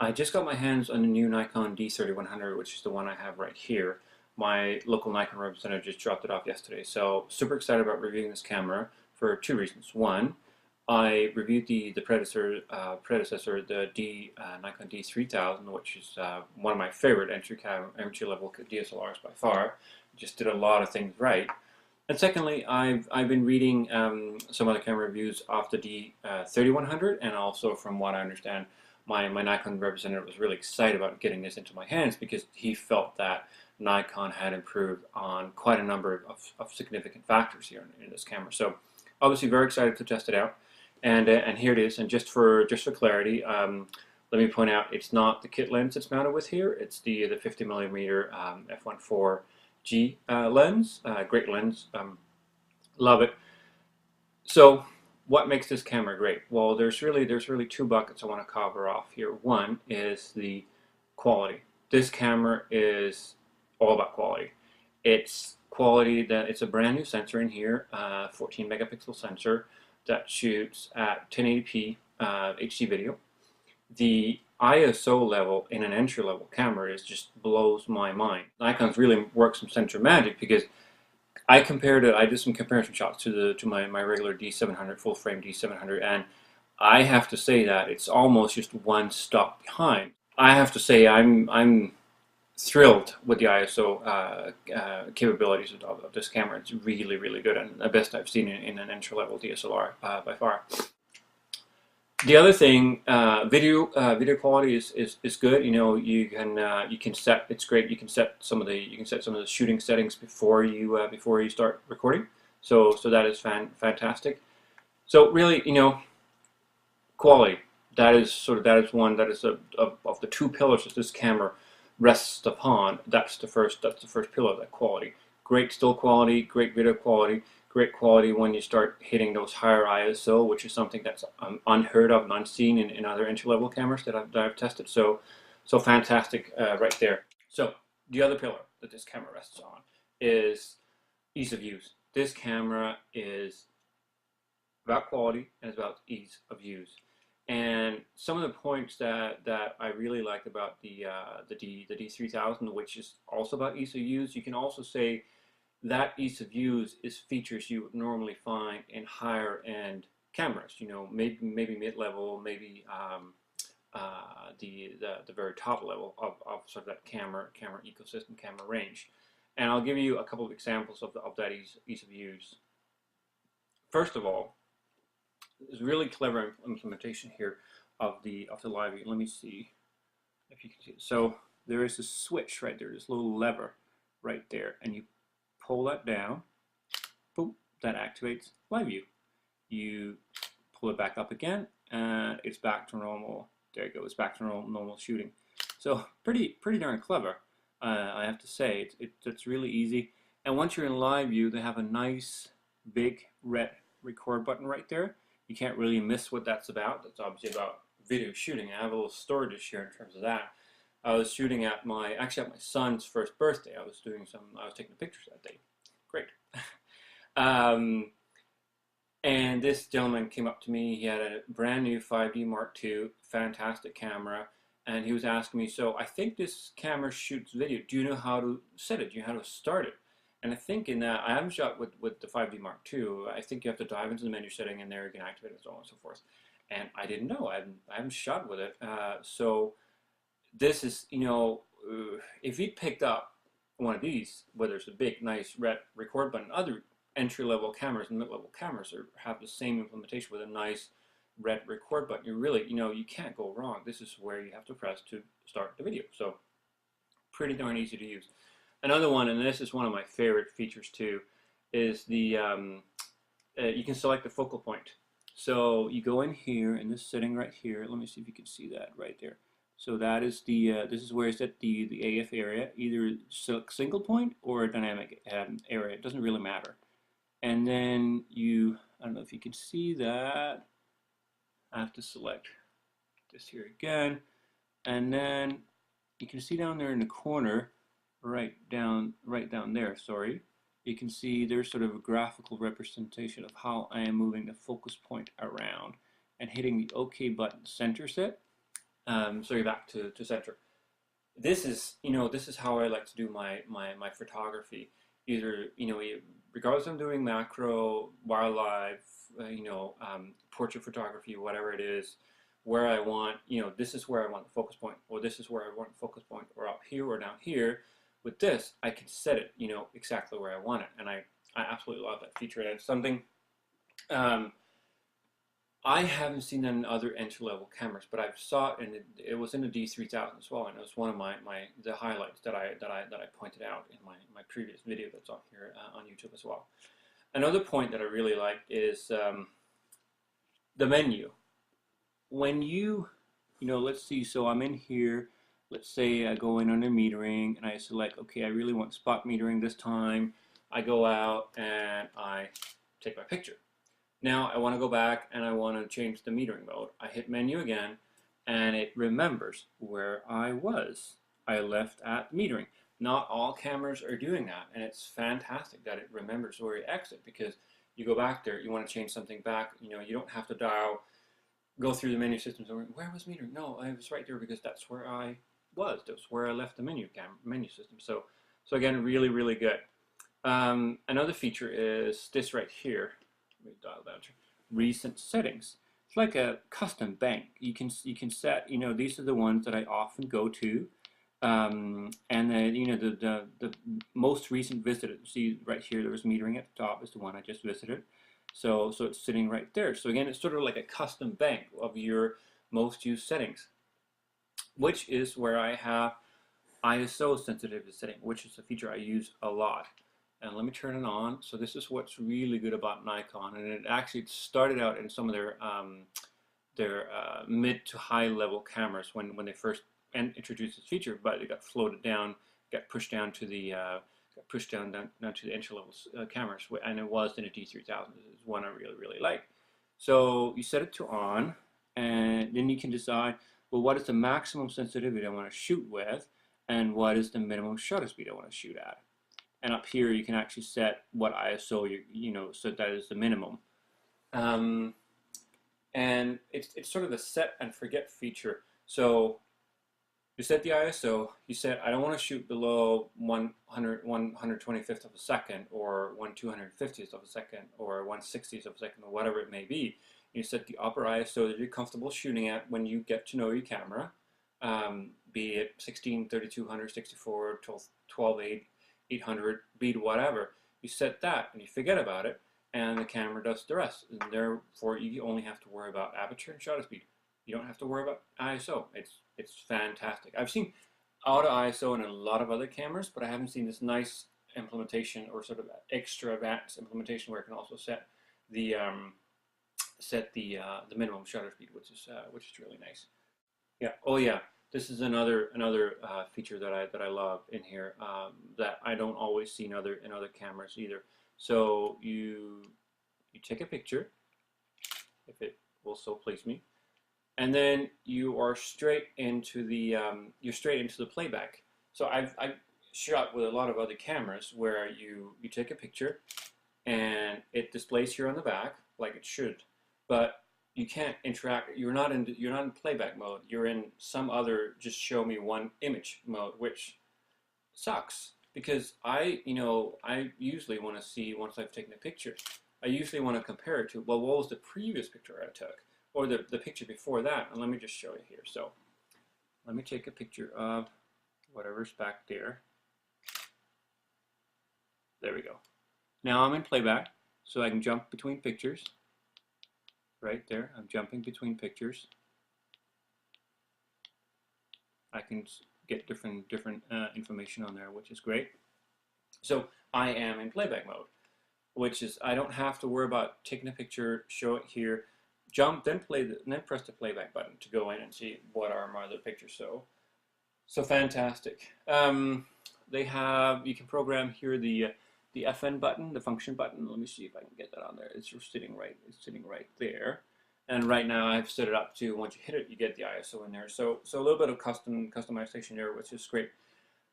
I just got my hands on the new Nikon D3100, which is the one I have right here. My local Nikon representative just dropped it off yesterday, so super excited about reviewing this camera for two reasons. One, I reviewed the predecessor, the Nikon D3000, which is one of my favorite entry level DSLRs by far. Just did a lot of things right. And secondly, I've been reading some other camera reviews of the D3100, and also from what I understand, my Nikon representative was really excited about getting this into my hands because he felt that Nikon had improved on quite a number of significant factors here in this camera. So obviously very excited to test it out, and here it is. And just for clarity, let me point out it's not the kit lens it's mounted with here. It's the 50 millimeter f1.4 G lens. Great lens. Love it. So what makes this camera great? Well, there's really two buckets I want to cover off here. One is the quality. This camera is all about quality. It's quality that it's a brand new sensor in here, 14 megapixel sensor that shoots at 1080p HD video. The ISO level in an entry level camera is just blows my mind. Nikon's really worked some sensor magic because I did some comparison shots to my regular D700 full frame D700, and I have to say that it's almost just one stop behind. I have to say I'm thrilled with the ISO capabilities of this camera. It's really good, and the best I've seen in an entry level DSLR by far. The other thing, video quality is good. You know, you can set, it's great. You can set some of the shooting settings before you start recording. So that is fantastic. So really, you know, quality. That is one that is of the two pillars that this camera rests upon. That's the first pillar, that quality. Great still quality, great video quality. Great quality when you start hitting those higher ISO, which is something that's unheard of and unseen in other entry-level cameras that I've tested. So fantastic right there. So the other pillar that this camera rests on is ease of use. This camera is about quality and it's about ease of use. And some of the points that I really like about the D3000, which is also about ease of use, you can also say that ease of use is features you would normally find in higher end cameras. You know, maybe mid-level, maybe the very top level of sort of that camera ecosystem, camera range. And I'll give you a couple of examples of that ease of use. First of all, there's really clever implementation here of the live view. Let me see if you can see it. So there is a switch right there, this little lever right there, and you pull that down, boom, that activates live view. You pull it back up again, and it's back to normal. There it goes, back to normal shooting. So pretty darn clever, I have to say. It's really easy. And once you're in live view, they have a nice big red record button right there. You can't really miss what that's about. That's obviously about video shooting. I have a little story to share in terms of that. I was shooting at my son's first birthday. I was taking pictures that day. Great. And this gentleman came up to me. He had a brand new 5D Mark II, fantastic camera. And he was asking me, so I think this camera shoots video. Do you know how to set it? Do you know how to start it? And I think in that, I haven't shot with the 5D Mark II. I think you have to dive into the menu setting and there you can activate it and so on and so forth. And I didn't know. I haven't shot with it. So this is, you know, if you picked up one of these, whether it's a big, nice red record button, other entry-level cameras and mid-level cameras have the same implementation with a nice red record button. You really, you know, you can't go wrong. This is where you have to press to start the video. So pretty darn easy to use. Another one, and this is one of my favorite features too, is the you can select the focal point. So you go in here in this setting right here. Let me see if you can see that right there. So that is the this is where it's at the AF area, either single point or a dynamic area. It doesn't really matter. And then I don't know if you can see that. I have to select this here again, and then you can see down there in the corner, right down there. Sorry, you can see there's sort of a graphical representation of how I am moving the focus point around and hitting the OK button, center set. So you're back to center. This is, this is how I like to do my photography. Either, regardless if I'm doing macro, wildlife, portrait photography, whatever it is, where I want, this is where I want the focus point, or this is where I want the focus point, or up here or down here. With this, I can set it, exactly where I want it, and I absolutely love that feature. And it's something um, I haven't seen that in other entry-level cameras, but I saw it, and it was in the D3000 as well, and it was one of the highlights that I pointed out in my previous video that's on here on YouTube as well. Another point that I really like is the menu. When let's see, so I'm in here. Let's say I go in under metering, and I select, okay, I really want spot metering this time. I go out and I take my picture. Now I want to go back and I want to change the metering mode. I hit menu again and it remembers where I was. I left at metering. Not all cameras are doing that, and it's fantastic that it remembers where you exit, because you go back there, you want to change something back, you don't have to go through the menu systems and where was metering? No, I was right there because that's where I was. That's where I left the menu system. So again, really, really good. Another feature is this right here. Let me dial down to recent settings. It's like a custom bank. You can set, these are the ones that I often go to, and then the most recent visited. See right here, there was metering at the top is the one I just visited. So it's sitting right there. So again, it's sort of like a custom bank of your most used settings, which is where I have ISO sensitivity setting, which is a feature I use a lot. And let me turn it on. So this is what's really good about Nikon, and it actually started out in some of their mid to high level cameras when they first introduced this feature, but it got floated down, got pushed down to the down to the entry level cameras, and it was in a D3000. It's one I really, really like. So you set it to on, and then you can decide, well, what is the maximum sensitivity I want to shoot with, and what is the minimum shutter speed I want to shoot at. And up here, you can actually set what ISO so that is the minimum. And it's sort of a set and forget feature. So you set the ISO. You set, I don't want to shoot below 125th of a second, or 1/250th of a second, or 1/60th of a second, or whatever it may be. You set the upper ISO that you're comfortable shooting at when you get to know your camera, be it 16, 3200, 64, 12, 800, beat whatever. You set that and you forget about it, and the camera does the rest. And therefore, you only have to worry about aperture and shutter speed. You don't have to worry about ISO. It's fantastic. I've seen auto ISO in a lot of other cameras, but I haven't seen this nice implementation, or sort of extra advanced implementation, where it can also set the minimum shutter speed, which is really nice. Yeah. Oh yeah. This is another feature that I love in here, that I don't always see in other cameras either. So you take a picture, if it will so please me, and then you are straight into the playback. So I've shot with a lot of other cameras where you take a picture and it displays here on the back like it should, but you can't interact. You're not in playback mode. You're in some other just show me one image mode, which sucks, because I usually want to see, once I've taken a picture, I usually want to compare it to, well, what was the previous picture I took, or the picture before that. And let me just show you here. So let me take a picture of whatever's back there. There we go. Now I'm in playback, so I can jump between pictures. Right there, I'm jumping between pictures. I can get different information on there, which is great. So I am in playback mode, which is, I don't have to worry about taking a picture, show it here, jump, then press the playback button to go in and see what are my other pictures. So fantastic. You can program here the FN button, the function button. Let me see if I can get that on there. It's sitting right there. And right now I've set it up to, once you hit it, you get the ISO in there. So a little bit of customization there, which is great.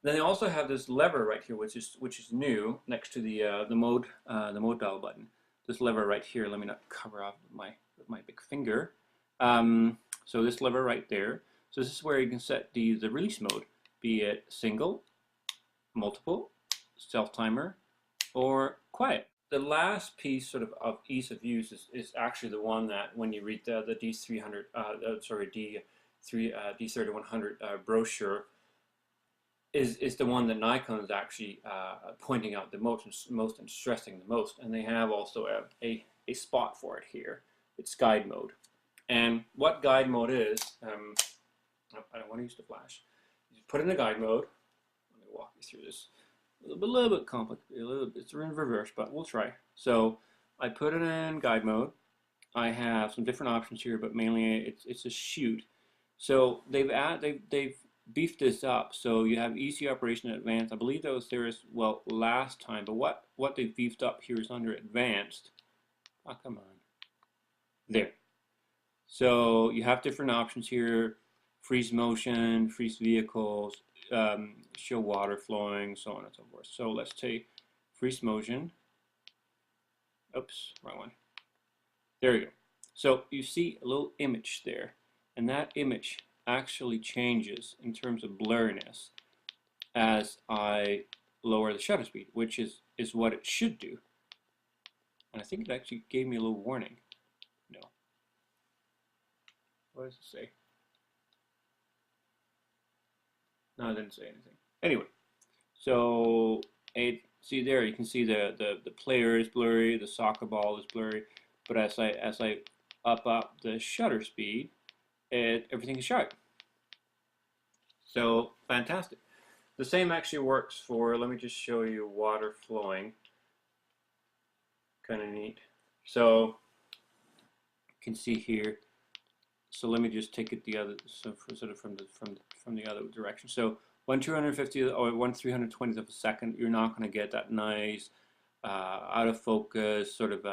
Then they also have this lever right here, which is new, next to the mode dial button. This lever right here. Let me not cover up with my big finger. So this lever right there. So this is where you can set the release mode, be it single, multiple, self-timer, or quiet. The last piece of ease of use is actually the one that when you read the D300, D3100 brochure, is the one that Nikon is actually pointing out the most and stressing the most. And they have also a spot for it here. It's guide mode. And what guide mode is, I don't want to use the flash. You put in the guide mode. Let me walk you through this. A little bit complicated. It's in reverse, but we'll try. So I put it in guide mode. I have some different options here, but mainly it's a shoot. So they've beefed this up. So you have easy operation and advanced. I believe that was there as well last time, but what they've beefed up here is under advanced. Oh, come on. There. So you have different options here: freeze motion, freeze vehicles, show water flowing, so on and so forth. So let's take freeze motion. Oops, wrong one. There we go. So you see a little image there, and that image actually changes in terms of blurriness as I lower the shutter speed, which is what it should do. And I think it actually gave me a little warning. No. What does it say? No, it didn't say anything. Anyway, so see there, you can see the player is blurry, the soccer ball is blurry, but as I up the shutter speed, everything is sharp. So fantastic. The same actually works for, let me just show you water flowing. Kind of neat. So you can see here. So let me just take it the other, so sort of from the other direction. So 1/250th or 1/320th of a second, you're not going to get that nice out of focus sort of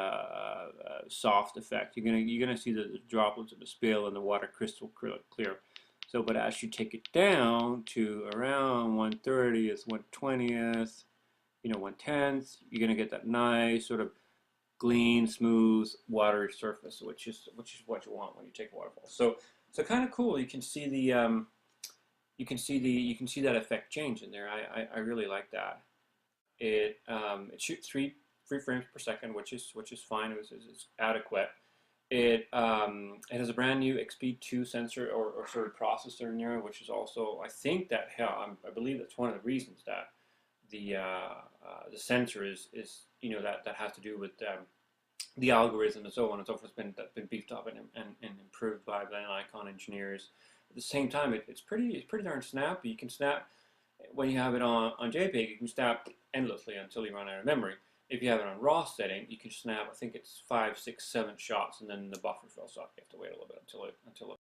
soft effect. You're gonna see the droplets of the spill and the water crystal clear. So, but as you take it down to around 1/30th, 1/20th, 1/10th, you're gonna get that nice sort of clean, smooth, watery surface, which is what you want when you take a waterfall. So kind of cool. You can see that effect change in there. I really like that. It shoots three frames per second, which is fine. It's adequate. It has a brand new XP2 sensor or sort of processor in there, which is also, I think that I believe that's one of the reasons that the sensor is that has to do with the algorithm and so on and so forth has been beefed up and improved by the Nikon engineers. At the same time, it's pretty darn snappy. You can snap when you have it on JPEG. You can snap endlessly until you run out of memory. If you have it on RAW setting, you can snap, I think it's 5, 6, 7 shots, and then the buffer fills up. You have to wait a little bit until it